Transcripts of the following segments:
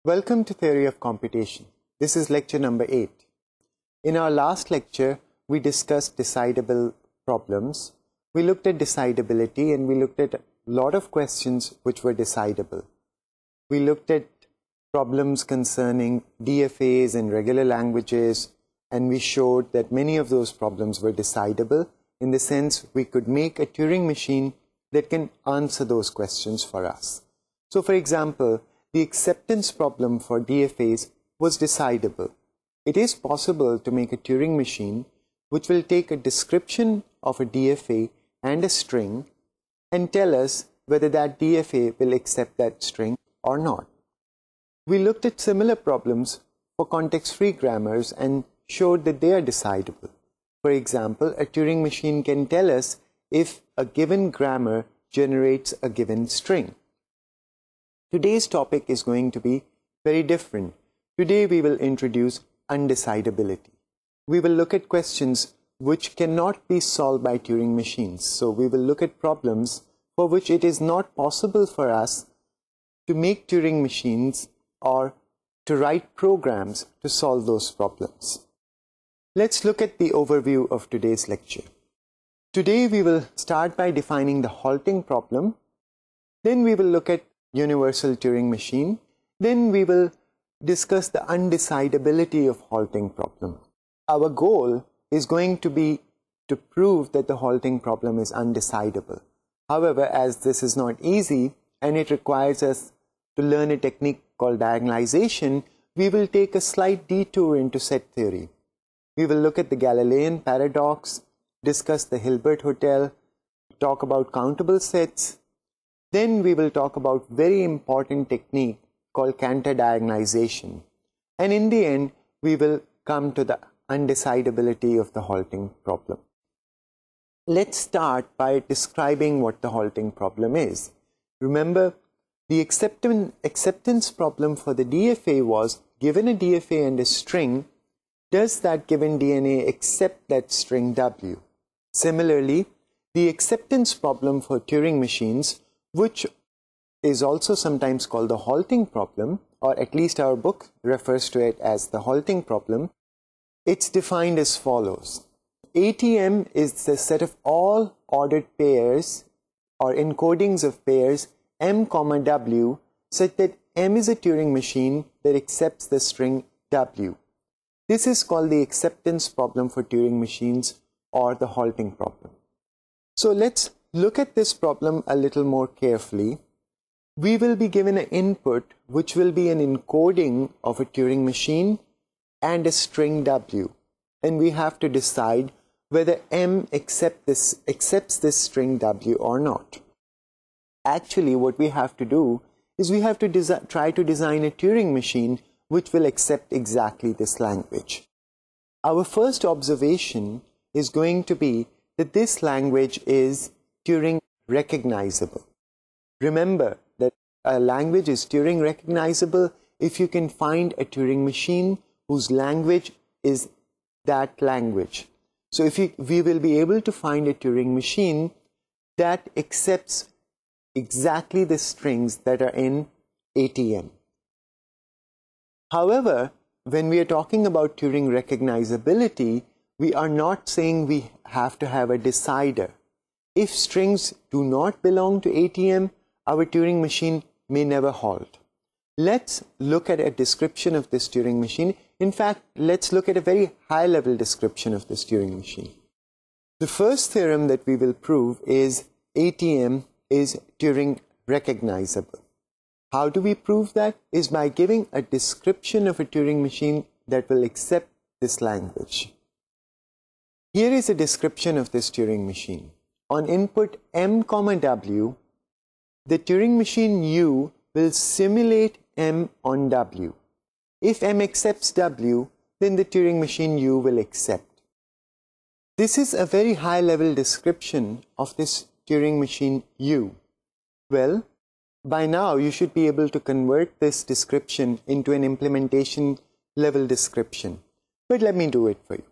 Welcome to Theory of Computation. This is lecture number 8. In our last lecture, we discussed decidable problems. We looked at decidability and we looked at a lot of questions which were decidable. We looked at problems concerning DFAs and regular languages, and we showed that many of those problems were decidable in the sense we could make a Turing machine that can answer those questions for us. So, for example, the acceptance problem for DFAs was decidable. It is possible to make a Turing machine which will take a description of a DFA and a string and tell us whether that DFA will accept that string or not. We looked at similar problems for context-free grammars and showed that they are decidable. For example, a Turing machine can tell us if a given grammar generates a given string. Today's topic is going to be very different. Today we will introduce undecidability. We will look at questions which cannot be solved by Turing machines. So we will look at problems for which it is not possible for us to make Turing machines or to write programs to solve those problems. Let's look at the overview of today's lecture. Today we will start by defining the halting problem. Then we will look at universal Turing machine. Then we will discuss the undecidability of halting problem. Our goal is going to be to prove that the halting problem is undecidable. However, as this is not easy and it requires us to learn a technique called diagonalization, we will take a slight detour into set theory. We will look at the Galilean Paradox, discuss the Hilbert Hotel, talk about countable sets. Then we will talk about very important technique called counter-diagonalization. And in the end, we will come to the undecidability of the halting problem. Let's start by describing what the halting problem is. Remember, the acceptance problem for the DFA was, given a DFA and a string, does that given DNA accept that string W? Similarly, the acceptance problem for Turing machines, which is also sometimes called the halting problem, or at least our book refers to it as the halting problem, it's defined as follows. ATM is the set of all ordered pairs or encodings of pairs M, W such that M is a Turing machine that accepts the string W. This is called the acceptance problem for Turing machines or the halting problem. So let's look at this problem a little more carefully. We will be given an input which will be an encoding of a Turing machine and a string W. And we have to decide whether M accepts this string W or not. Actually, what we have to do is we have to try to design a Turing machine which will accept exactly this language. Our first observation is going to be that this language is Turing recognizable. Remember that a language is Turing recognizable if you can find a Turing machine whose language is that language. So if we will be able to find a Turing machine that accepts exactly the strings that are in ATM. However, when we are talking about Turing recognizability, we are not saying we have to have a decider. If strings do not belong to ATM, our Turing machine may never halt. Let's look at a description of this Turing machine. In fact, let's look at a very high-level description of this Turing machine. The first theorem that we will prove is ATM is Turing recognizable. How do we prove that? Is by giving a description of a Turing machine that will accept this language. Here is a description of this Turing machine. On input M, W, the Turing machine U will simulate M on W. If M accepts W, then the Turing machine U will accept. This is a very high-level description of this Turing machine U. Well, by now you should be able to convert this description into an implementation level description. But let me do it for you.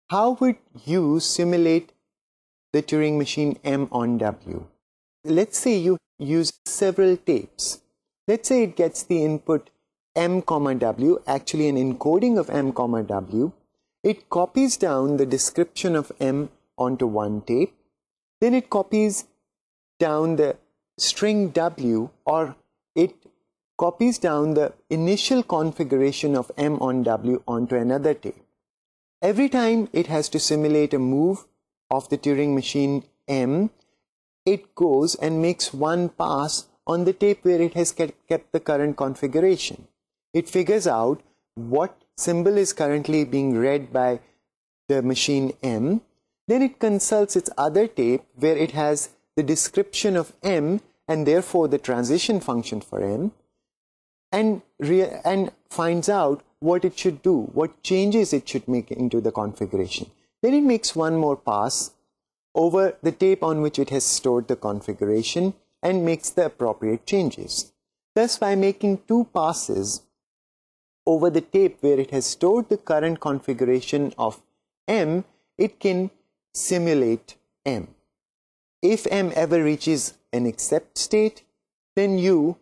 How would you simulate the Turing machine M on W? Let's say you use several tapes. Let's say it gets the input m comma w, actually an encoding of m comma w. It copies down the description of m onto one tape. Then it copies down the string w, or it copies down the initial configuration of m on w onto another tape. Every time it has to simulate a move of the Turing machine m, it goes and makes one pass on the tape where it has kept the current configuration. It figures out what symbol is currently being read by the machine m. Then it consults its other tape where it has the description of m and therefore the transition function for m, and finds out what it should do, what changes it should make into the configuration. Then it makes one more pass over the tape on which it has stored the configuration and makes the appropriate changes. Thus, by making two passes over the tape where it has stored the current configuration of m, it can simulate m. If m ever reaches an accept state, then u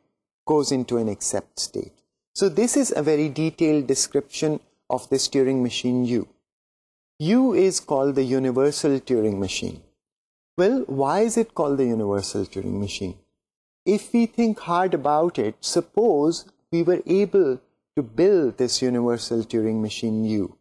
goes into an accept state. So this is a very detailed description of this Turing machine U. U is called the universal Turing machine. Well, why is it called the universal Turing machine? If we think hard about it, suppose we were able to build this universal Turing machine U,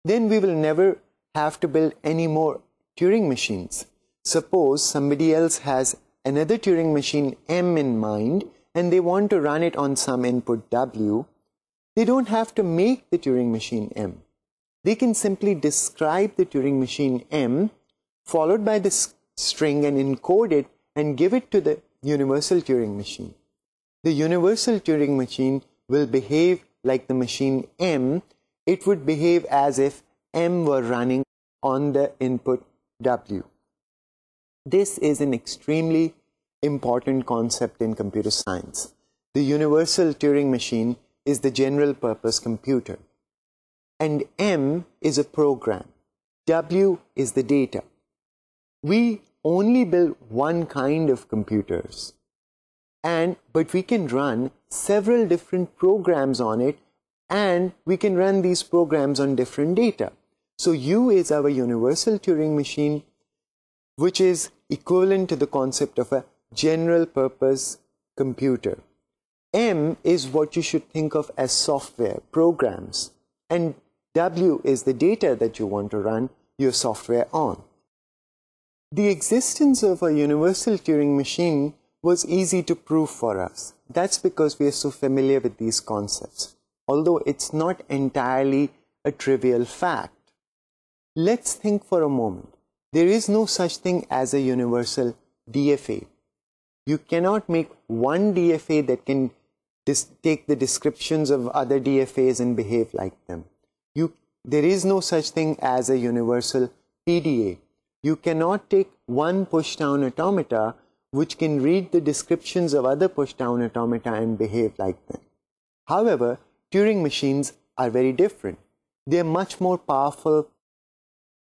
then we will never have to build any more Turing machines. Suppose somebody else has another Turing machine M in mind and they want to run it on some input W, they don't have to make the Turing machine M. They can simply describe the Turing machine M followed by the string and encode it and give it to the universal Turing machine. The universal Turing machine will behave like the machine M. It would behave as if M were running on the input W. This is an extremely important concept in computer science. The universal Turing machine is the general purpose computer, and M is a program. W is the data. We only build one kind of computers, but we can run several different programs on it, and we can run these programs on different data. So U is our universal Turing machine, which is equivalent to the concept of a general purpose computer. M is what you should think of as software, programs, and W is the data that you want to run your software on. The existence of a universal Turing machine was easy to prove for us. That's because we are so familiar with these concepts, although it's not entirely a trivial fact. Let's think for a moment. There is no such thing as a universal DFA. You cannot make one DFA that can take the descriptions of other DFAs and behave like them. There is no such thing as a universal PDA. You cannot take one push-down automata which can read the descriptions of other push-down automata and behave like them. However, Turing machines are very different. They are much more powerful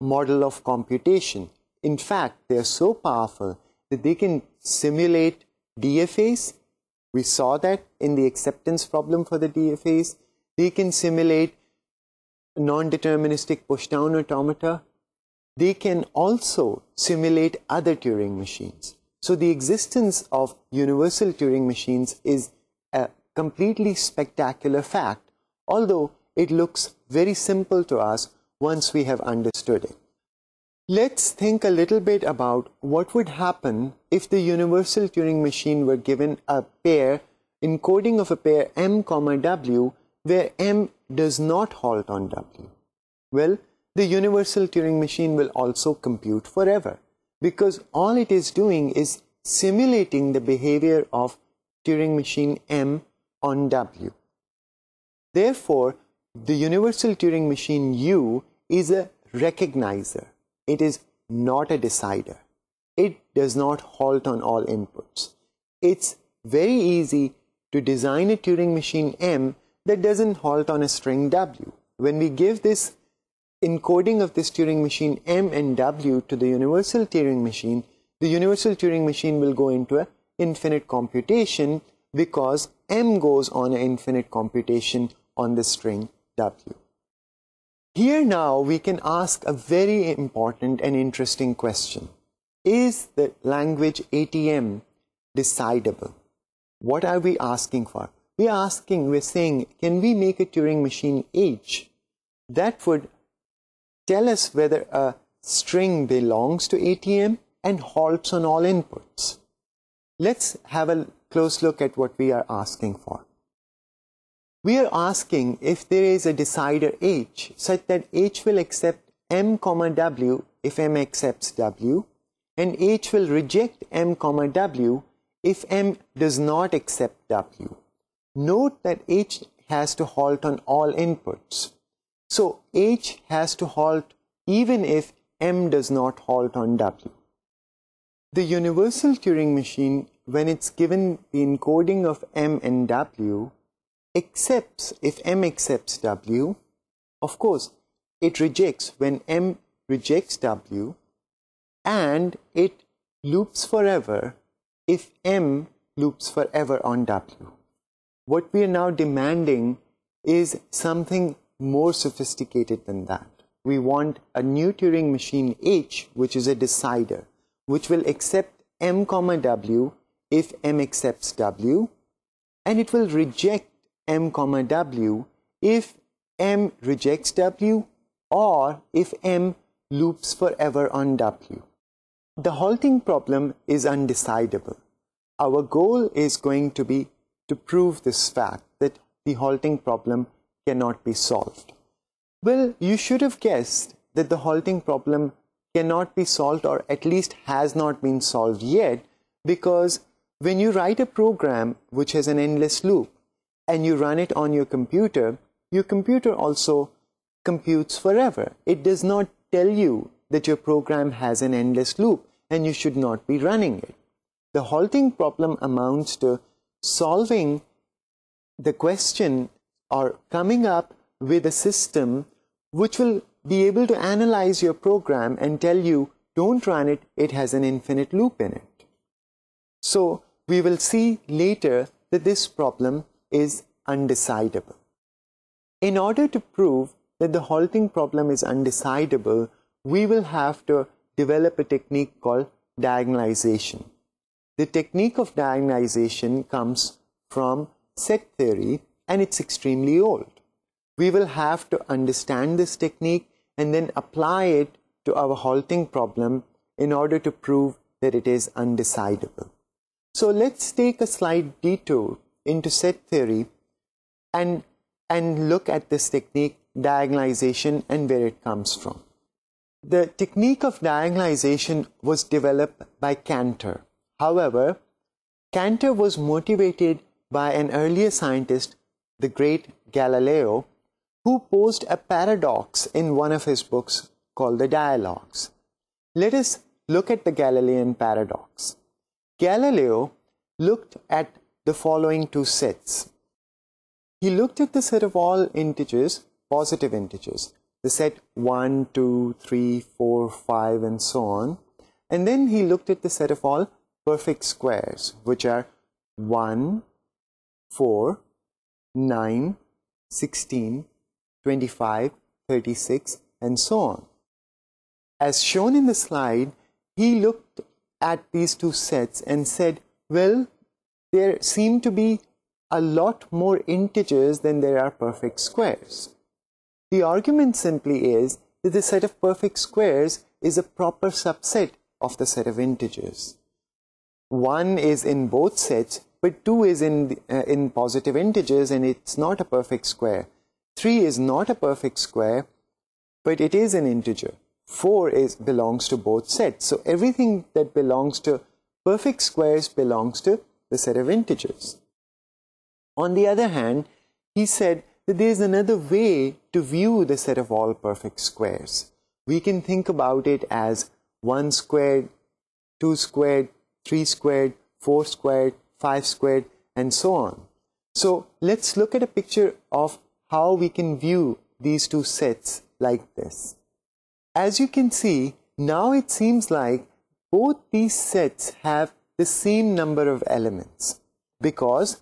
model of computation. In fact, they are so powerful that they can simulate DFAs. We saw that in the acceptance problem for the DFAs. They can simulate non-deterministic push-down automata. They can also simulate other Turing machines. So the existence of universal Turing machines is a completely spectacular fact, although it looks very simple to us once we have understood it. Let's think a little bit about what would happen if the universal Turing machine were given a pair, encoding of a pair M, W, where M does not halt on W. Well, the universal Turing machine will also compute forever, because all it is doing is simulating the behavior of Turing machine M on W. Therefore, the universal Turing machine U is a recognizer. It is not a decider. It does not halt on all inputs. It's very easy to design a Turing machine M that doesn't halt on a string W. When we give this encoding of this Turing machine M and W to the universal Turing machine, the universal Turing machine will go into an infinite computation because m goes on an infinite computation on the string w. Here now we can ask a very important and interesting question. Is the language ATM decidable? What are we asking for? We're saying, can we make a Turing machine H that would tell us whether a string belongs to ATM and halts on all inputs? Let's have a close look at what we are asking for. We are asking if there is a decider H such that H will accept m, w if m accepts w, and H will reject m, w if m does not accept w. Note that H has to halt on all inputs. So H has to halt even if m does not halt on w. The universal Turing machine, when it's given the encoding of m and w, accepts if m accepts w. Of course, it rejects when m rejects w, and it loops forever if m loops forever on w. What we are now demanding is something more sophisticated than that. We want a new Turing machine H, which is a decider, which will accept m, w if m accepts w, and it will reject m, w if m rejects w or if m loops forever on w. The halting problem is undecidable. Our goal is going to be to prove this fact that the halting problem cannot be solved. Well, you should have guessed that the halting problem cannot be solved, or at least has not been solved yet, because when you write a program which has an endless loop and you run it on your computer also computes forever. It does not tell you that your program has an endless loop and you should not be running it. The halting problem amounts to solving the question or coming up with a system which will be able to analyze your program and tell you, don't run it, it has an infinite loop in it. So we will see later that this problem is undecidable. In order to prove that the halting problem is undecidable, we will have to develop a technique called diagonalization. The technique of diagonalization comes from set theory, and it's extremely old. We will have to understand this technique and then apply it to our halting problem in order to prove that it is undecidable. So let's take a slight detour into set theory and look at this technique, diagonalization, and where it comes from. The technique of diagonalization was developed by Cantor. However, Cantor was motivated by an earlier scientist, the great Galileo, who posed a paradox in one of his books called the Dialogues. Let us look at the Galilean Paradox. Galileo looked at the following two sets. He looked at the set of all integers, positive integers, the set 1, 2, 3, 4, 5, and so on. And then he looked at the set of all perfect squares, which are 1, 4, 9, 16, 25, 36, and so on. As shown in the slide, he looked at these two sets and said, well, there seem to be a lot more integers than there are perfect squares. The argument simply is that the set of perfect squares is a proper subset of the set of integers. 1 is in both sets, but 2 is in positive integers, and it's not a perfect square. 3 is not a perfect square, but it is an integer. 4 belongs to both sets. So everything that belongs to perfect squares belongs to the set of integers. On the other hand, he said that there is another way to view the set of all perfect squares. We can think about it as 1 squared, 2 squared, 3 squared, 4 squared, 5 squared, and so on. So let's look at a picture of how we can view these two sets like this. As you can see, now it seems like both these sets have the same number of elements, because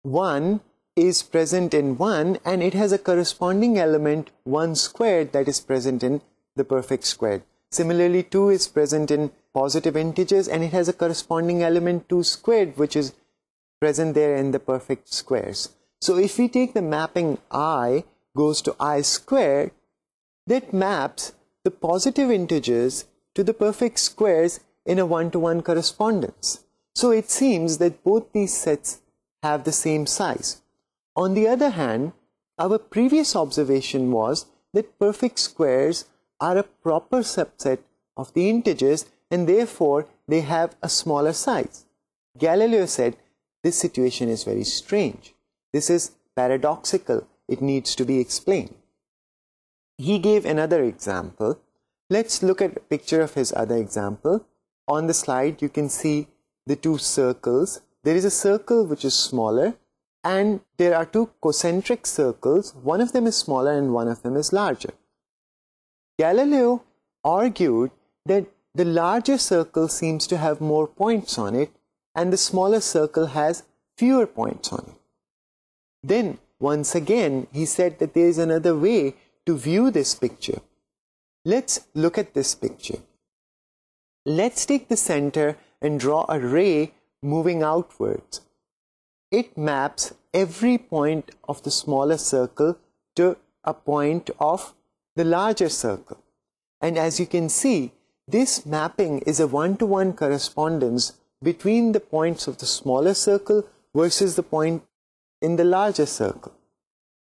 1 is present in 1 and it has a corresponding element 1 squared that is present in the perfect squared. Similarly, 2 is present in positive integers and it has a corresponding element 2 squared which is present there in the perfect squares. So if we take the mapping I goes to I squared, that maps the positive integers to the perfect squares in a one-to-one correspondence. So it seems that both these sets have the same size. On the other hand, our previous observation was that perfect squares are a proper subset of the integers and therefore they have a smaller size. Galileo said this situation is very strange. This is paradoxical. It needs to be explained. He gave another example. Let's look at a picture of his other example. On the slide, you can see the two circles. There is a circle which is smaller and there are two concentric circles. One of them is smaller and one of them is larger. Galileo argued that the larger circle seems to have more points on it and the smaller circle has fewer points on it. Then, once again, he said that there is another way to view this picture. Let's look at this picture. Let's take the center and draw a ray moving outwards. It maps every point of the smaller circle to a point of the larger circle. And as you can see, this mapping is a one-to-one correspondence between the points of the smaller circle versus the point in the larger circle.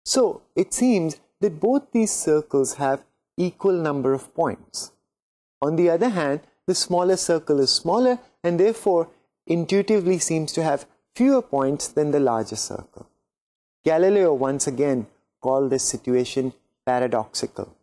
So it seems that both these circles have equal number of points. On the other hand, the smaller circle is smaller and therefore intuitively seems to have fewer points than the larger circle. Galileo once again called this situation paradoxical,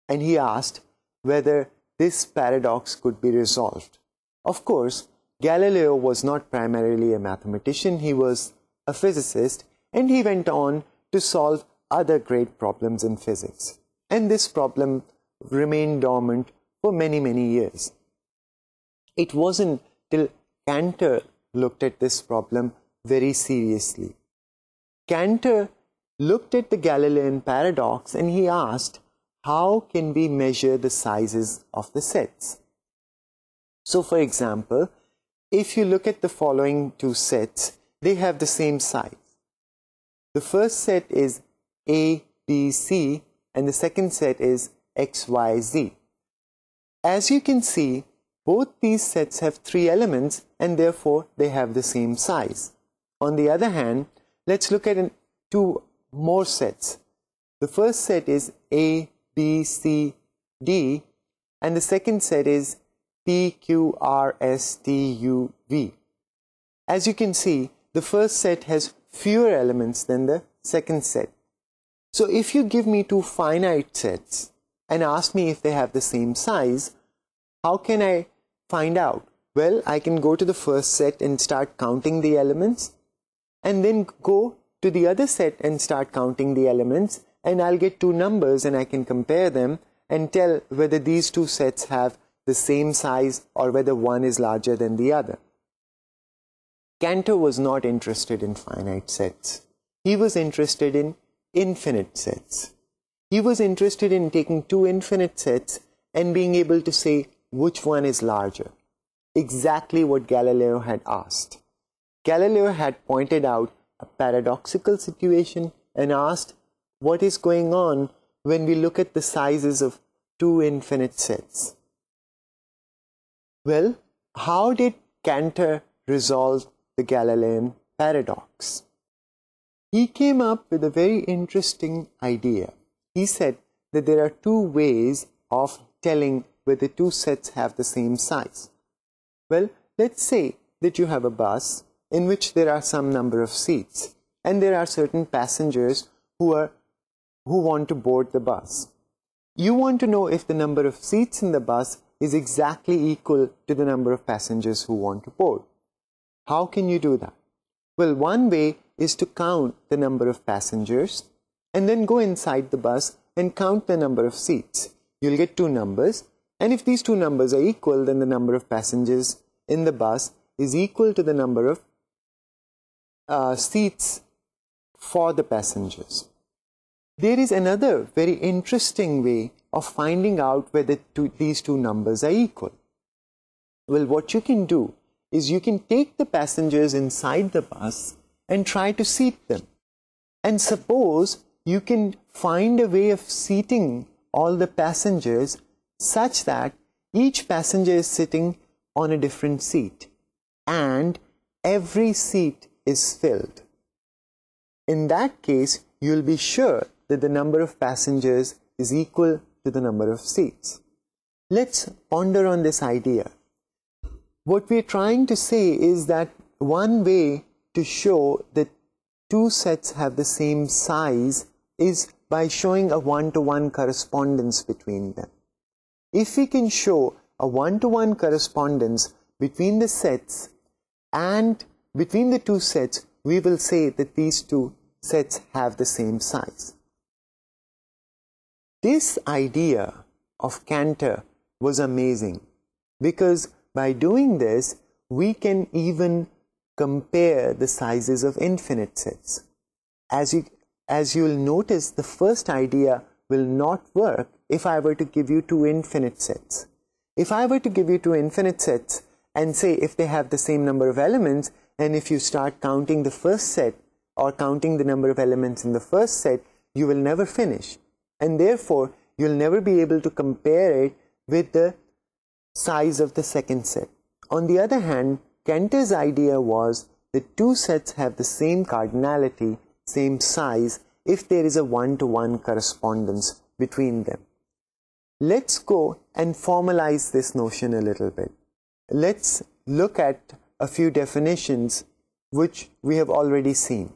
and he asked whether this paradox could be resolved. Of course, Galileo was not primarily a mathematician, he was a physicist, and he went on to solve other great problems in physics. And this problem remained dormant for many, many years. It wasn't till Cantor looked at this problem very seriously. Cantor looked at the Galilean paradox and he asked, how can we measure the sizes of the sets? So for example, if you look at the following two sets, they have the same size. The first set is A, B, C, and the second set is X, Y, Z. As you can see, both these sets have three elements and therefore they have the same size. On the other hand, let's look at two more sets. The first set is A, B, C, D, and the second set is P, Q, R, S, T, U, V. As you can see, the first set has fewer elements than the second set. So if you give me two finite sets and ask me if they have the same size, how can I find out? Well, I can go to the first set and start counting the elements, and then go to the other set and start counting the elements, and I'll get two numbers and I can compare them and tell whether these two sets have the same size or whether one is larger than the other. Cantor was not interested in finite sets. He was interested in infinite sets. He was interested in taking two infinite sets and being able to say which one is larger. Exactly what Galileo had asked. Galileo had pointed out a paradoxical situation and asked what is going on when we look at the sizes of two infinite sets. Well, how did Cantor resolve the Galilean paradox? He came up with a very interesting idea. He said that there are two ways of telling whether two sets have the same size. Well, let's say that you have a bus in which there are some number of seats and there are certain passengers who want to board the bus. You want to know if the number of seats in the bus is exactly equal to the number of passengers who want to board. How can you do that? Well, one way is to count the number of passengers and then go inside the bus and count the number of seats. You'll get two numbers, and if these two numbers are equal, then the number of passengers in the bus is equal to the number of seats for the passengers. There is another very interesting way of finding out whether these two numbers are equal. Well, what you can do is you can take the passengers inside the bus and try to seat them. And suppose you can find a way of seating all the passengers such that each passenger is sitting on a different seat and every seat is filled. In that case, you'll be sure that the number of passengers is equal to the number of seats. Let's ponder on this idea. What we're trying to say is that one way to show that two sets have the same size is by showing a one-to-one correspondence between them. If we can show a one-to-one correspondence between the sets and between the two sets, we will say that these two sets have the same size. This idea of Cantor was amazing because by doing this, we can even compare the sizes of infinite sets. As you'll notice, the first idea will not work if I were to give you two infinite sets. If I were to give you two infinite sets and say if they have the same number of elements, and if you start counting the first set or counting the number of elements in the first set, you will never finish. And therefore, you'll never be able to compare it with the size of the second set. On the other hand, Cantor's idea was that two sets have the same cardinality, same size, if there is a one-to-one correspondence between them. Let's go and formalize this notion a little bit. Let's look at a few definitions which we have already seen.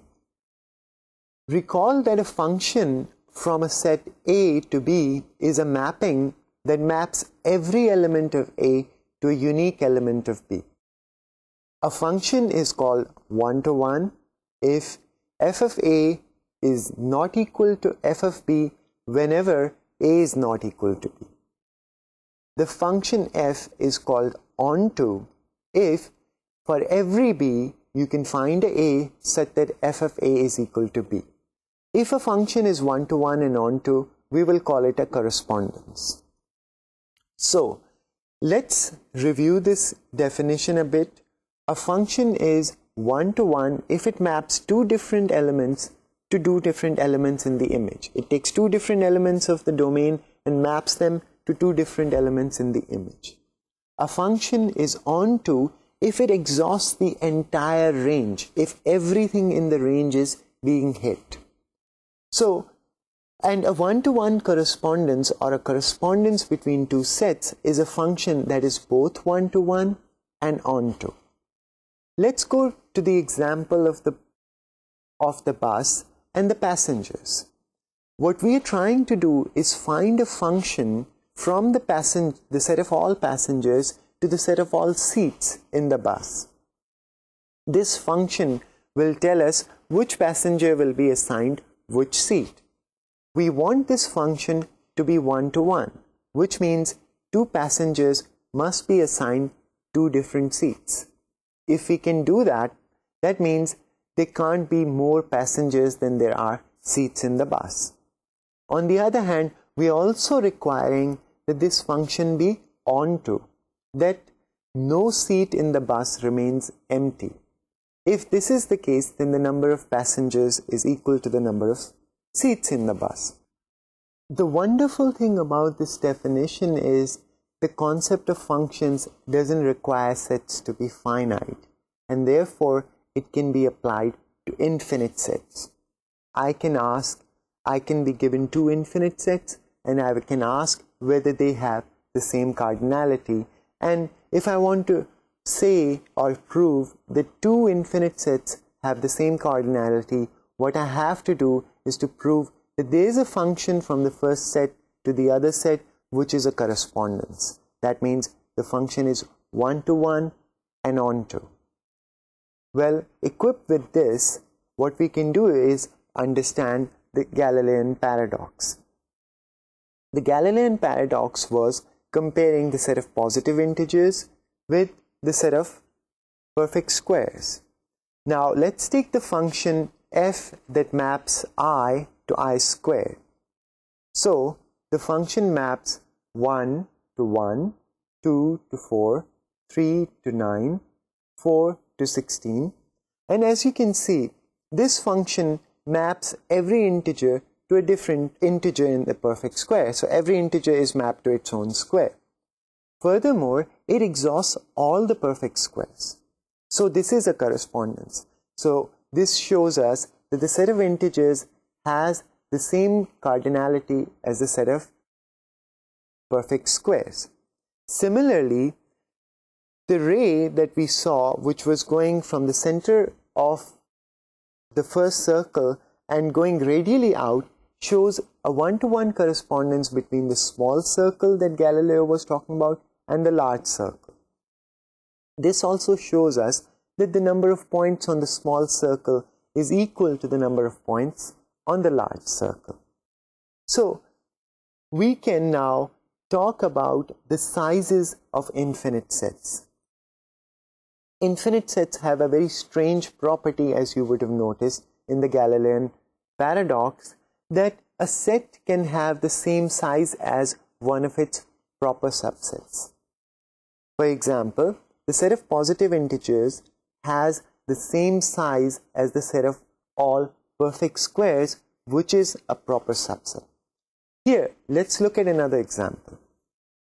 Recall that a function from a set A to B is a mapping that maps every element of A to a unique element of B. A function is called one-to-one if f of A is not equal to f of B whenever A is not equal to B. The function f is called onto if for every B you can find A such that f of A is equal to B. If a function is one-to-one and onto, we will call it a correspondence. So, let's review this definition a bit. A function is one-to-one if it maps two different elements to two different elements in the image. It takes two different elements of the domain and maps them to two different elements in the image. A function is onto if it exhausts the entire range, if everything in the range is being hit. So, and a one-to-one correspondence or a correspondence between two sets is a function that is both one-to-one and onto. Let's go to the example of the bus and the passengers. What we are trying to do is find a function from the set of all passengers to the set of all seats in the bus. This function will tell us which passenger will be assigned which seat. We want this function to be one-to-one, which means two passengers must be assigned two different seats. If we can do that, that means there can't be more passengers than there are seats in the bus. On the other hand, we are also requiring that this function be onto, that no seat in the bus remains empty. If this is the case, then the number of passengers is equal to the number of seats in the bus. The wonderful thing about this definition is the concept of functions doesn't require sets to be finite, and therefore it can be applied to infinite sets. I can be given two infinite sets, and I can ask whether they have the same cardinality. And if I want to say or prove that two infinite sets have the same cardinality, what I have to do is to prove that there is a function from the first set to the other set which is a correspondence. That means the function is one-to-one and onto. Well, equipped with this, what we can do is understand the Galilean paradox. The Galilean paradox was comparing the set of positive integers with the set of perfect squares. Now let's take the function f that maps I to I squared. So the function maps 1 to 1, 2 to 4, 3 to 9, 4 to 16, and as you can see, this function maps every integer to a different integer in the perfect square. So every integer is mapped to its own square. Furthermore, it exhausts all the perfect squares. So this is a correspondence. So this shows us that the set of integers has the same cardinality as the set of perfect squares. Similarly, the ray that we saw, which was going from the center of the first circle and going radially out, shows a one-to-one correspondence between the small circle that Galileo was talking about and the large circle. This also shows us that the number of points on the small circle is equal to the number of points on the large circle. So we can now talk about the sizes of infinite sets. Infinite sets have a very strange property, as you would have noticed in the Galilean Paradox, that a set can have the same size as one of its proper subsets. For example, the set of positive integers has the same size as the set of all perfect squares, which is a proper subset. Here, let's look at another example.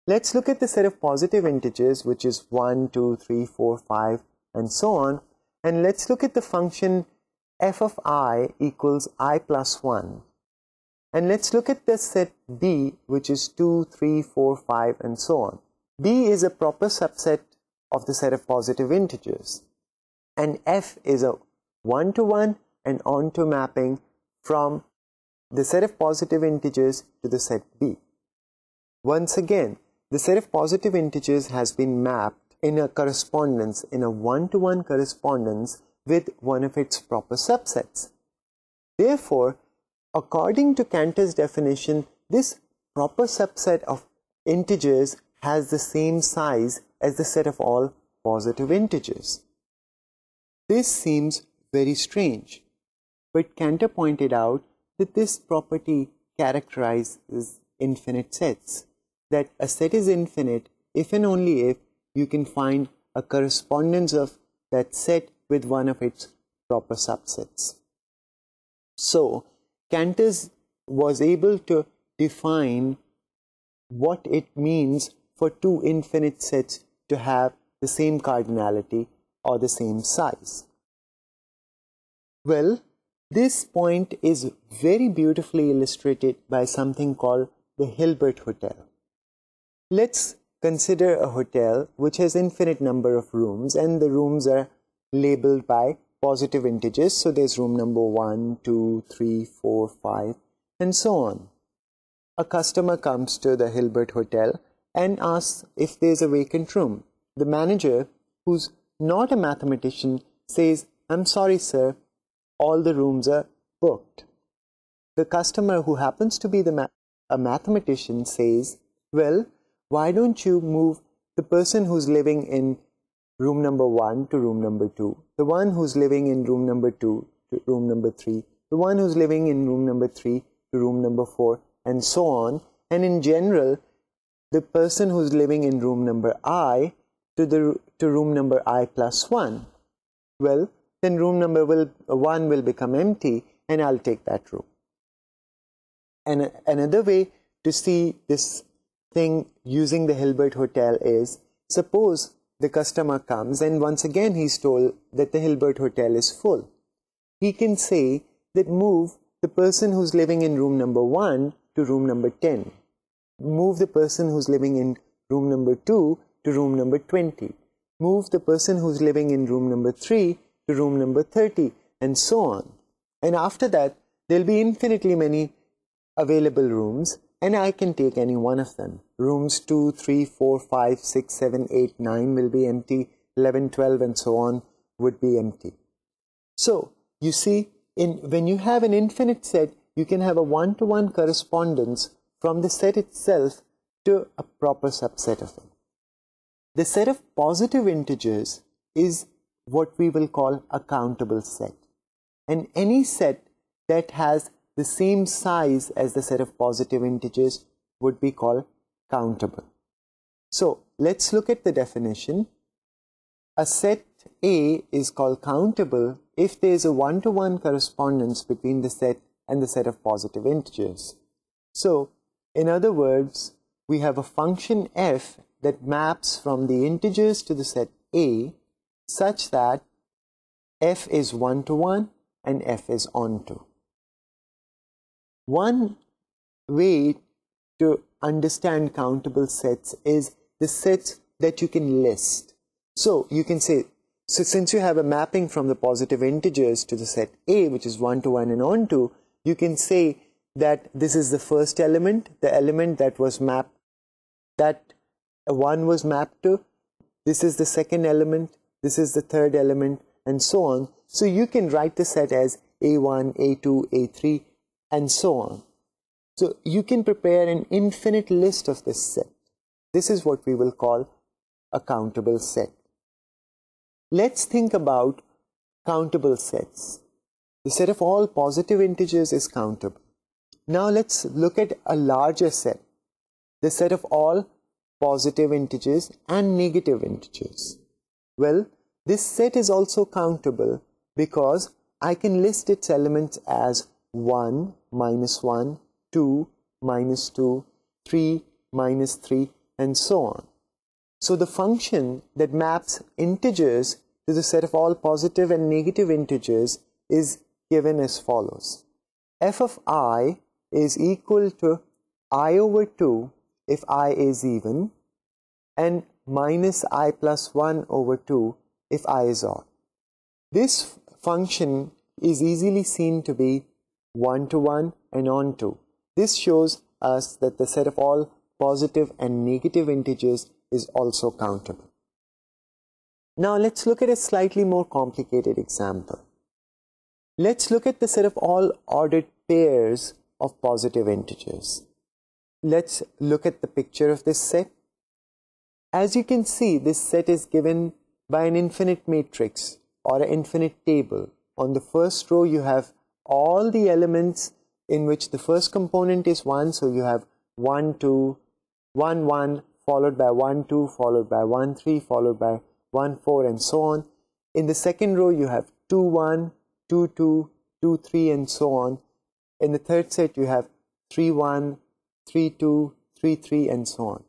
Let's look at the set of positive integers, which is 1, 2, 3, 4, 5, and so on. And let's look at the function f of I equals I plus 1. And let's look at the set B, which is 2, 3, 4, 5, and so on. B is a proper subset of the set of positive integers. And f is a one-to-one and onto mapping from the set of positive integers to the set B. Once again, the set of positive integers has been mapped in a correspondence, in a one-to-one correspondence with one of its proper subsets. Therefore, according to Cantor's definition, this proper subset of integers has the same size as the set of all positive integers. This seems very strange, but Cantor pointed out that this property characterizes infinite sets, that a set is infinite if and only if you can find a correspondence of that set with one of its proper subsets. So, Cantor was able to define what it means for two infinite sets to have the same cardinality or the same size. Well, this point is very beautifully illustrated by something called the Hilbert Hotel. Let's consider a hotel which has infinite number of rooms, and the rooms are labeled by positive integers. So there's room number 1, 2, 3, 4, 5, and so on. A customer comes to the Hilbert Hotel and asks if there's a vacant room. The manager, who's not a mathematician, says, "I'm sorry, sir, all the rooms are booked." The customer, who happens to be a mathematician, says, "Well, why don't you move the person who's living in room number 1 to room number 2, the one who's living in room number 2 to room number 3, the one who's living in room number 3 to room number 4, and so on. And in general, the person who's living in room number I to room number I plus 1. Well, then room number 1 will become empty, and I'll take that room." And another way to see this thing using the Hilbert Hotel is, suppose the customer comes and once again he's told that the Hilbert Hotel is full. He can say that move the person who's living in room number 1 to room number 10. Move the person who's living in room number 2 to room number 20. Move the person who's living in room number 3 to room number 30, and so on. And after that, there'll be infinitely many available rooms, and I can take any one of them. Rooms 2, 3, 4, 5, 6, 7, 8, 9 will be empty, 11, 12, and so on would be empty. So, you see, when you have an infinite set, you can have a one-to-one correspondence from the set itself to a proper subset of it. The set of positive integers is what we will call a countable set. And any set that has the same size as the set of positive integers would be called countable. So let's look at the definition. A set A is called countable if there is a one-to-one correspondence between the set and the set of positive integers. So, in other words, we have a function f that maps from the integers to the set A such that f is one-to-one and f is onto. One way to understand countable sets is the sets that you can list. So you can say, so since you have a mapping from the positive integers to the set A, which is one-to-one and onto, you can say that this is the first element, the element that was mapped, that 1 was mapped to, this is the second element, this is the third element, and so on. So you can write the set as A1, A2, A3, and so on. So you can prepare an infinite list of this set. This is what we will call a countable set. Let's think about countable sets. The set of all positive integers is countable. Now let's look at a larger set, the set of all positive integers and negative integers. Well, this set is also countable because I can list its elements as 1, minus 1, 2, minus 2, 3, minus 3, and so on. So the function that maps integers to the set of all positive and negative integers is given as follows. F of I is equal to I over 2 if I is even, and minus I plus 1 over 2 if I is odd. This function is easily seen to be one-to-one and onto. This shows us that the set of all positive and negative integers is also countable. Now let's look at a slightly more complicated example. Let's look at the set of all ordered pairs of positive integers. Let's look at the picture of this set. As you can see, this set is given by an infinite matrix or an infinite table. On the first row you have all the elements in which the first component is 1, so you have 1, 2, 1, 1, followed by 1, 2, followed by 1, 3, followed by 1, 4, and so on. In the second row you have 2, 1, 2, 2, 2, 3, and so on. In the third set you have 3, 1, 3, 2, 3, 3, and so on.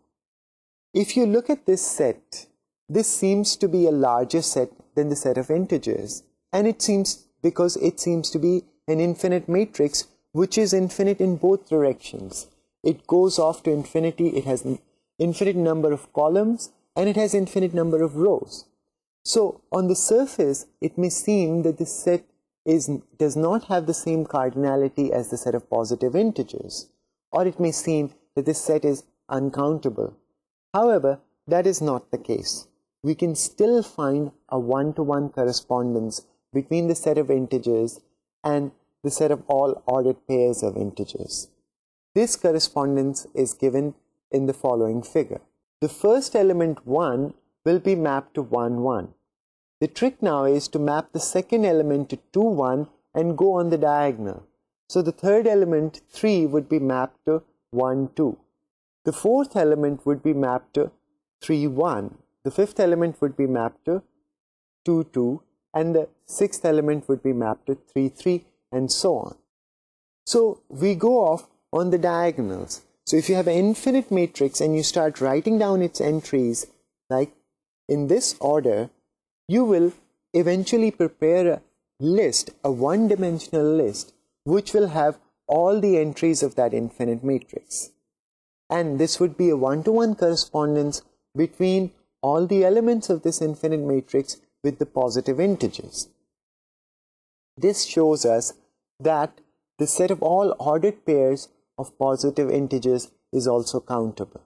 If you look at this set, this seems to be a larger set than the set of integers, and it seems because it seems to be an infinite matrix which is infinite in both directions. It goes off to infinity, it has an infinite number of columns, and it has infinite number of rows. So on the surface it may seem that this set does not have the same cardinality as the set of positive integers, or it may seem that this set is uncountable. However, that is not the case. We can still find a one-to-one correspondence between the set of integers and the set of all ordered pairs of integers. This correspondence is given in the following figure. The first element 1 will be mapped to 1, 1. The trick now is to map the second element to 2, 1 and go on the diagonal. So the third element 3 would be mapped to 1, 2. The fourth element would be mapped to 3, 1. The fifth element would be mapped to 2, 2. And the sixth element would be mapped to 3, 3, and so on. So we go off on the diagonals. So if you have an infinite matrix and you start writing down its entries, like in this order, you will eventually prepare a list, a one-dimensional list, which will have all the entries of that infinite matrix. And this would be a one-to-one correspondence between all the elements of this infinite matrix with the positive integers. This shows us that the set of all ordered pairs of positive integers is also countable.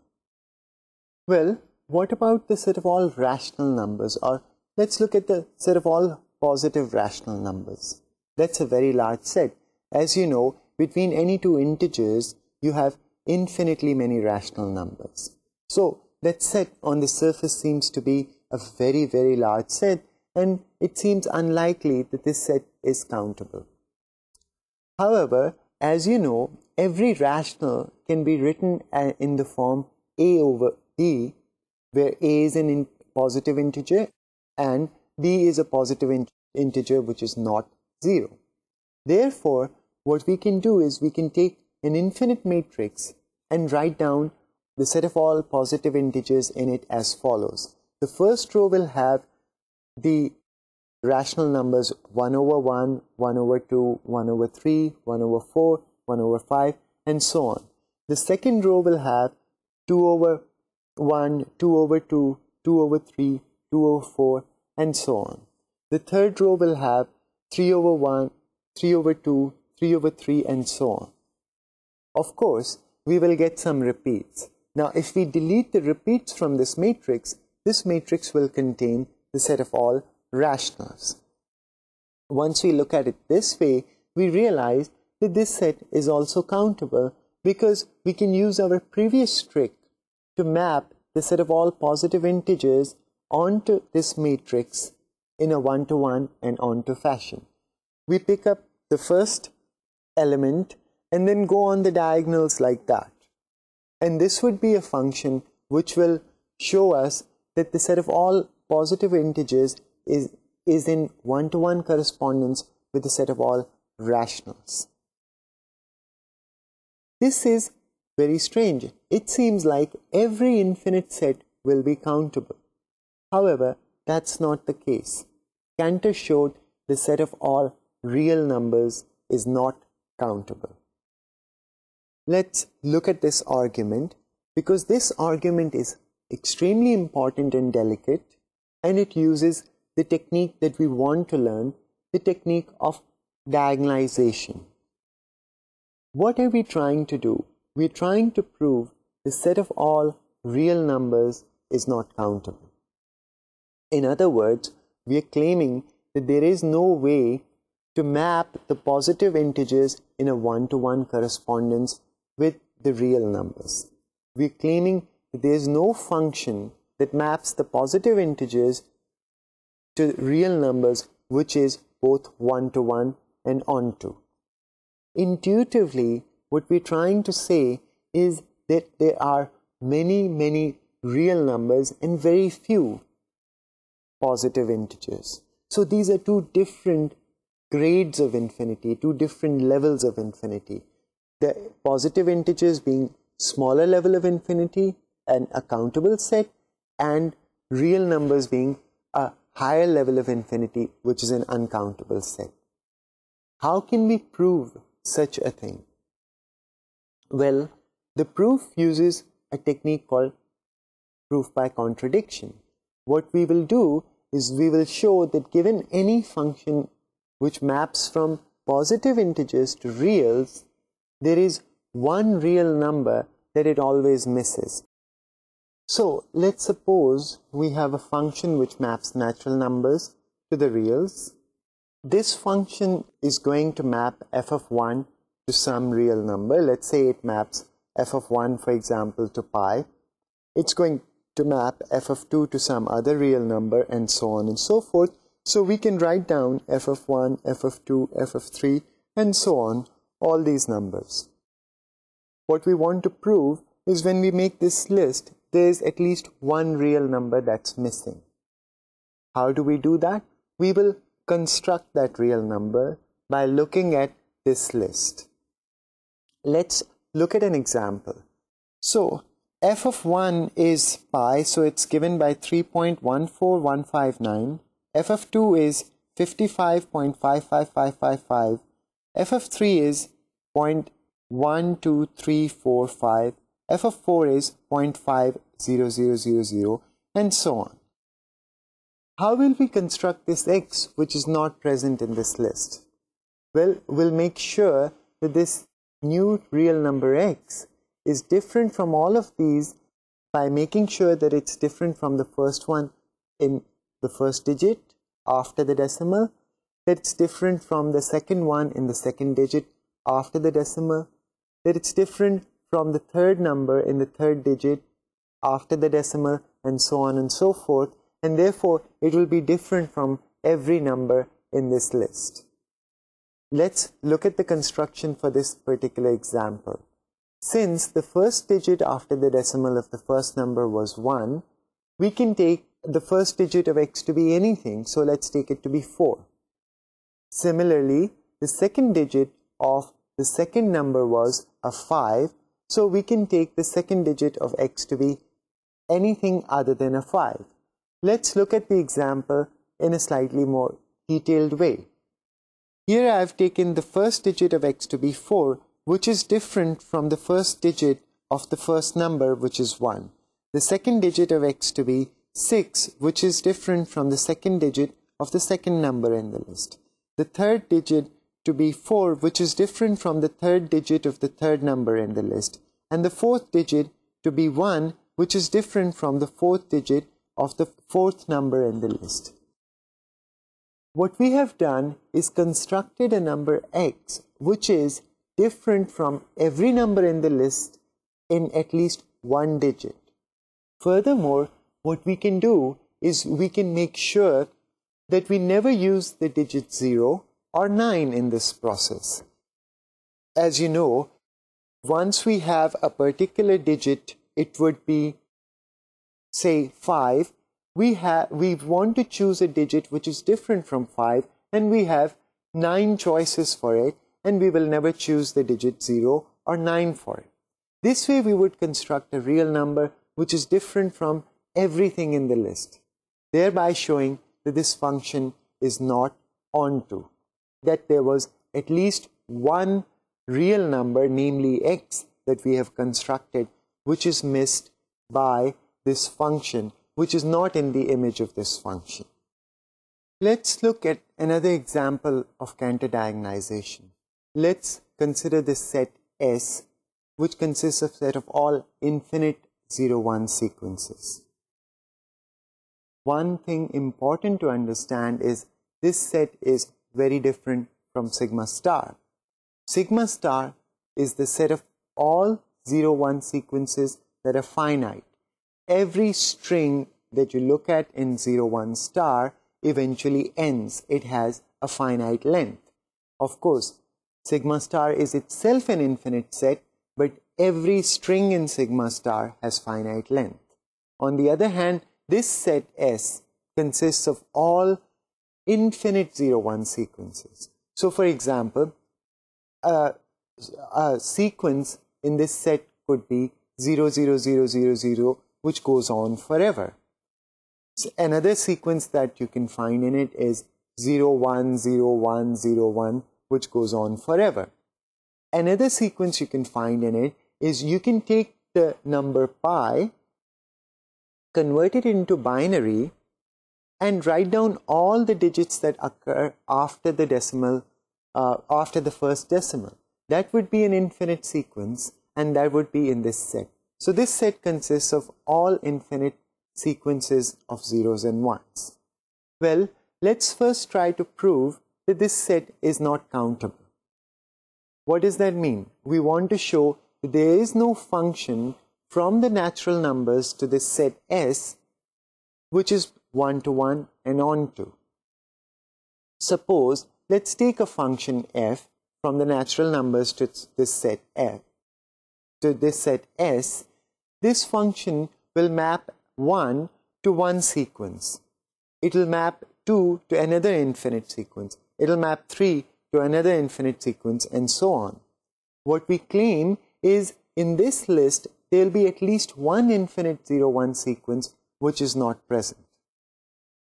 Well, what about the set of all rational numbers? Or let's look at the set of all positive rational numbers. That's a very large set. As you know, between any two integers, you have infinitely many rational numbers. So that set on the surface seems to be a very, very large set, and it seems unlikely that this set is countable. However, as you know, every rational can be written in the form a over b, where a is a positive integer and b is a positive integer which is not 0. Therefore, what we can do is we can take an infinite matrix and write down the set of all positive integers in it as follows. The first row will have the rational numbers 1 over 1, 1 over 2, 1 over 3, 1 over 4, 1 over 5, and so on. The second row will have 2 over 1, 2 over 2, 2 over 3, 2 over 4, and so on. The third row will have 3 over 1, 3 over 2, 3 over 3, and so on. Of course, we will get some repeats. Now, if we delete the repeats from this matrix will contain the set of all rationals. Once we look at it this way, we realize that this set is also countable because we can use our previous trick to map the set of all positive integers onto this matrix in a one-to-one and onto fashion. We pick up the first element and then go on the diagonals like that. And this would be a function which will show us that the set of all positive integers is in one-to-one correspondence with the set of all rationals. This is very strange. It seems like every infinite set will be countable. However, that's not the case. Cantor showed the set of all real numbers is not countable. Let's look at this argument, because this argument is extremely important and delicate, and it uses the technique that we want to learn, the technique of diagonalization. What are we trying to do? We're trying to prove the set of all real numbers is not countable. In other words, we are claiming that there is no way to map the positive integers in a one-to-one correspondence with the real numbers. We are claiming that there is no function that maps the positive integers to real numbers which is both one-to-one and onto. Intuitively, what we're trying to say is that there are many real numbers and very few positive integers. So these are two different grades of infinity, two different levels of infinity. The positive integers being smaller level of infinity, and a countable set, and real numbers being a higher level of infinity, which is an uncountable set. How can we prove such a thing? Well, the proof uses a technique called proof by contradiction. What we will do is we will show that given any function which maps from positive integers to reals, there is one real number that it always misses. So let's suppose we have a function which maps natural numbers to the reals. This function is going to map f of 1 to some real number. Let's say it maps f of 1, for example, to pi. It's going to map f of 2 to some other real number, and so on and so forth. So we can write down f of 1, f of 2, f of 3, and so on, all these numbers. What we want to prove is when we make this list, there is at least one real number that's missing. How do we do that? We will construct that real number by looking at this list. Let's look at an example. So f of 1 is pi, so it's given by 3.14159. F of 2 is 55.55555. F of 3 is 0.12345. F of 4 is 0.50000, and so on. How will we construct this x which is not present in this list? Well, we'll make sure that this new real number x is different from all of these by making sure that it's different from the first one in the first digit after the decimal, that it's different from the second one in the second digit after the decimal, that it's different from the third number in the third digit after the decimal, and so on and so forth, and therefore it will be different from every number in this list. Let's look at the construction for this particular example. Since the first digit after the decimal of the first number was 1, we can take the first digit of x to be anything, so let's take it to be 4. Similarly, the second digit of the second number was a 5, so we can take the second digit of x to be anything other than a 5. Let's look at the example in a slightly more detailed way. Here I have taken the first digit of x to be 4, which is different from the first digit of the first number, which is 1. The second digit of x to be 6, which is different from the second digit of the second number in the list. The third digit to be 4, which is different from the third digit of the third number in the list. And the fourth digit to be 1, which is different from the fourth digit of the fourth number in the list. What we have done is constructed a number x, which is different from every number in the list in at least one digit. Furthermore, what we can do is we can make sure that we never use the digit 0 or 9 in this process. As you know, once we have a particular digit, it would be, say, 5. We want to choose a digit which is different from 5, and we have 9 choices for it, and we will never choose the digit 0 or 9 for it. This way we would construct a real number which is different from everything in the list, thereby showing that this function is not onto, that there was at least one real number, namely x, that we have constructed, which is missed by this function, which is not in the image of this function. Let's look at another example of counter-diagonalization. Let's consider this set S, which consists of a set of all infinite 0-1 sequences. One thing important to understand is this set is very different from sigma star. Sigma star is the set of all 0-1 sequences that are finite. Every string that you look at in 0-1 star eventually ends. It has a finite length. Of course, sigma star is itself an infinite set, but every string in sigma star has finite length. On the other hand, this set S consists of all infinite 0-1 sequences. So, for example, a sequence in this set could be 0, 0, 0, 0, 0, which goes on forever. So another sequence that you can find in it is 0, 1, 0, 1, 0, 1, which goes on forever. Another sequence you can find in it is you can take the number pi, convert it into binary, and write down all the digits that occur after the decimal, after the first decimal. That would be an infinite sequence, and that would be in this set. So this set consists of all infinite sequences of zeros and ones. Well, let's first try to prove that this set is not countable. What does that mean? We want to show that there is no function from the natural numbers to this set S which is 1 to 1 and on to. Suppose, let's take a function f from the natural numbers to this set f, to this set S. This function will map 1 to one sequence. It will map 2 to another infinite sequence. It will map 3 to another infinite sequence, and so on. What we claim is in this list there will be at least one infinite 0-1 sequence which is not present.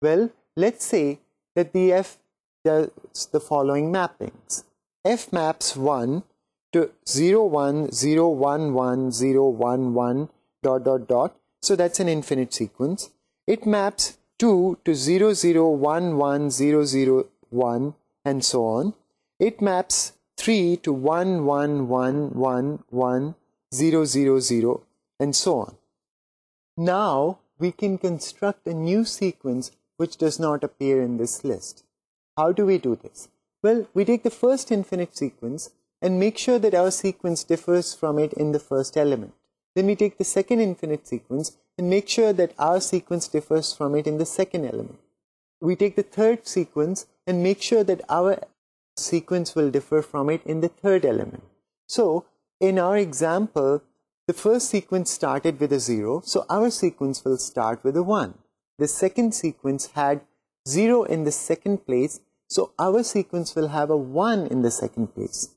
Well, let's say that the f does the following mappings. F maps 1 to 0, 1, 0, 1, 1, 0, 1, 1, dot, dot, dot. So that's an infinite sequence. It maps 2 to 0, 0, 1, 1, 0, 0, 1, and so on. It maps 3 to 1, 1, 1, 1, 1, 0, 0, 0, and so on. Now we can construct a new sequence which does not appear in this list. How do we do this? Well, we take the first infinite sequence and make sure that our sequence differs from it in the first element. Then we take the second infinite sequence and make sure that our sequence differs from it in the second element. we take the third sequence and make sure that our sequence will differ from it in the third element. So in our example, the first sequence started with a 0, so our sequence will start with a 1. The second sequence had 0 in the second place, so our sequence will have a 1 in the second place.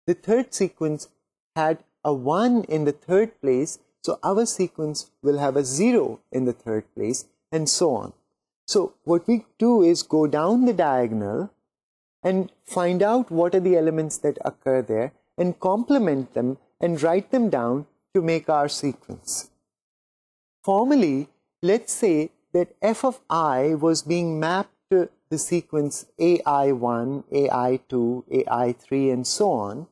The third sequence had a 1 in the third place, so our sequence will have a 0 in the third place, and so on. So what we do is go down the diagonal and find out what are the elements that occur there and complement them and write them down to make our sequence. Formally, let's say that f of I was being mapped to the sequence AI1, AI2, AI3 and so on.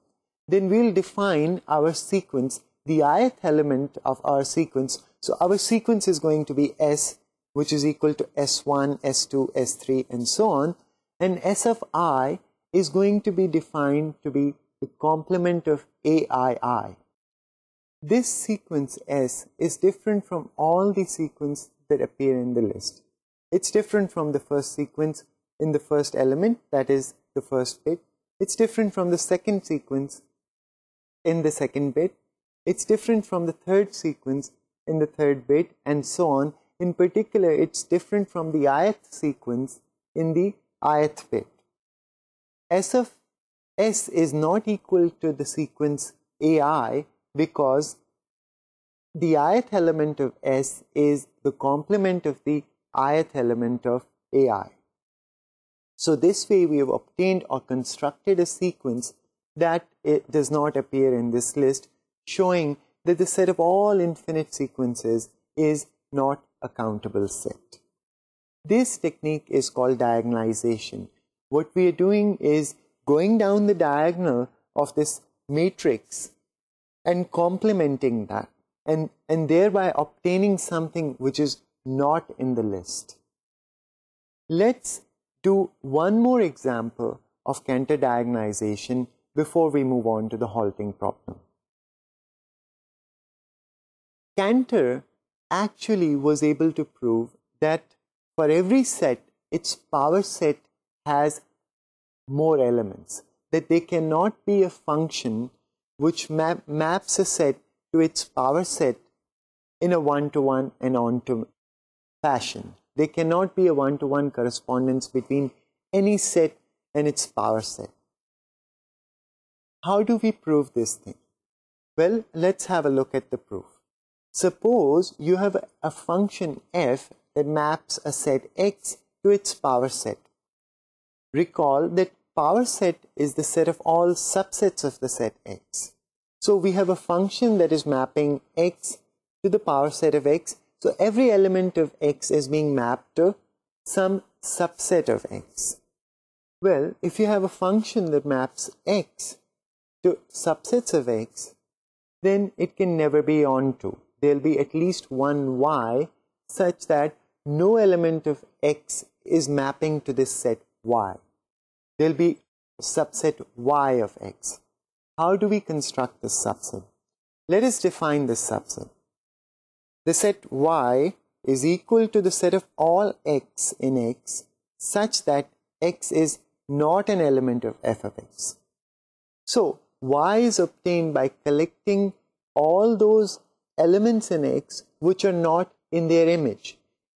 Then we'll define our sequence, the ith element of our sequence. So our sequence is going to be S, which is equal to S1, S2, S3 and so on. And S of I is going to be defined to be the complement of AII. This sequence S is different from all the sequences that appear in the list. It's different from the first sequence in the first element, that is the first bit. It's different from the second sequence in the second bit. It's different from the third sequence in the third bit and so on. In particular, it's different from the ith sequence in the ith bit. S of S is not equal to the sequence AI because the ith element of S is the complement of the ith element of AI. So this way we have obtained or constructed a sequence that it does not appear in this list, showing that the set of all infinite sequences is not a countable set. This technique is called diagonalization. What we are doing is going down the diagonal of this matrix and complementing that and thereby obtaining something which is not in the list. Let's do one more example of Cantor diagonalization before we move on to the halting problem. Cantor actually was able to prove that for every set, its power set has more elements, that there cannot be a function which maps a set to its power set in a one-to-one and onto fashion. There cannot be a one-to-one correspondence between any set and its power set. How do we prove this thing? Well, let's have a look at the proof. Suppose you have a function f that maps a set x to its power set. Recall that power set is the set of all subsets of the set x. So we have a function that is mapping x to the power set of x. So every element of x is being mapped to some subset of x. Well, if you have a function that maps x to subsets of x, then it can never be onto. There will be at least one y such that no element of x is mapping to this set y. There will be subset y of x. How do we construct this subset? Let us define this subset. The set y is equal to the set of all x in x such that x is not an element of f of x. So y is obtained by collecting all those elements in x which are not in their image.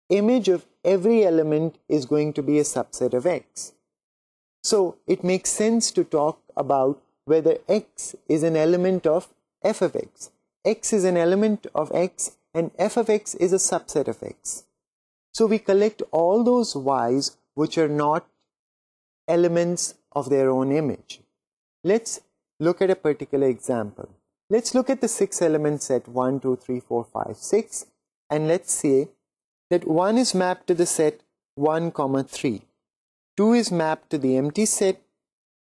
Image of every element is going to be a subset of x. So it makes sense to talk about whether x is an element of f of x. X is an element of x and f of x is a subset of x. So we collect all those y's which are not elements of their own image. Let's look at a particular example. Let's look at the 6 element set 1, 2, 3, 4, 5, 6 and let's say that 1 is mapped to the set 1, 3. 2 is mapped to the empty set.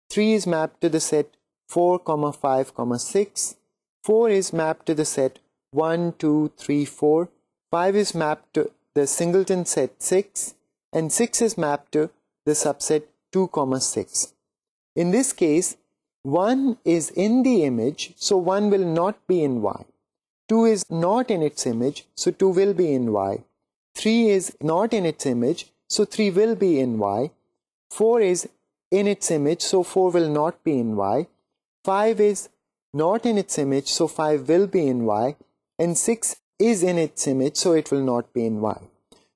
3 is mapped to the set 4, 5, 6. 4 is mapped to the set 1, 2, 3, 4. 5 is mapped to the singleton set 6 and 6 is mapped to the subset 2, 6. In this case, 1 is in the image, so 1 will not be in y. 2 is not in its image, so 2 will be in y. 3 is not in its image, so 3 will be in Y. 4 is in its image, so 4 will not be in Y. 5 is not in its image, so 5 will be in Y. And 6 is in its image, so it will not be in Y.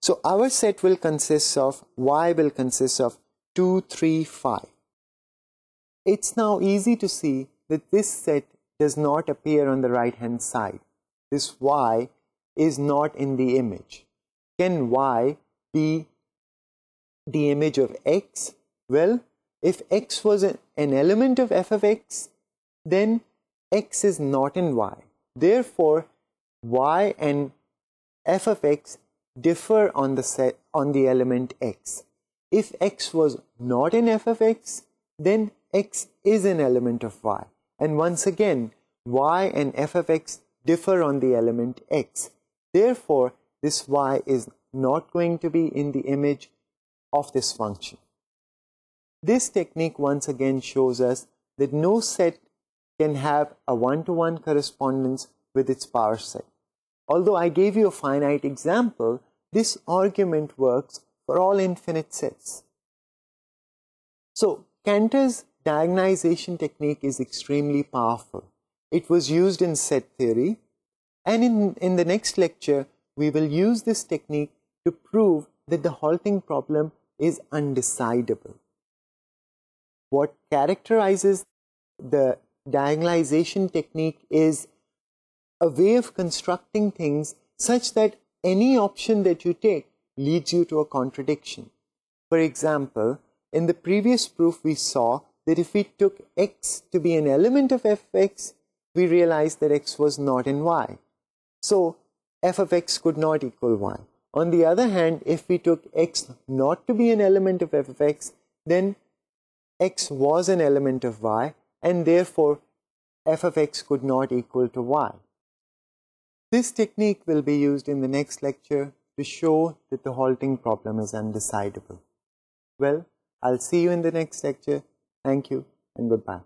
So our set will consist of, Y will consist of 2, 3, 5. It's now easy to see that this set does not appear on the right hand side. This Y is not in the image. Can Y be the image of X? Well, if X was an element of f of X, then X is not in Y. Therefore, Y and f of X differ on the element X. If X was not in f of X, then X is an element of Y. And once again, Y and f of X differ on the element X. Therefore, this Y is not going to be in the image of this function. This technique once again shows us that no set can have a one-to-one correspondence with its power set. Although I gave you a finite example, this argument works for all infinite sets. So, Cantor's diagonalization technique is extremely powerful. It was used in set theory, and in the next lecture, we will use this technique to prove that the halting problem is undecidable. What characterizes the diagonalization technique is a way of constructing things such that any option that you take leads you to a contradiction. For example, in the previous proof we saw that if we took X to be an element of f of X, we realized that X was not in Y. So, f of X could not equal Y. On the other hand, if we took X not to be an element of f of X, then X was an element of Y, and therefore f of X could not equal to Y. This technique will be used in the next lecture to show that the halting problem is undecidable. Well, I'll see you in the next lecture. Thank you and goodbye.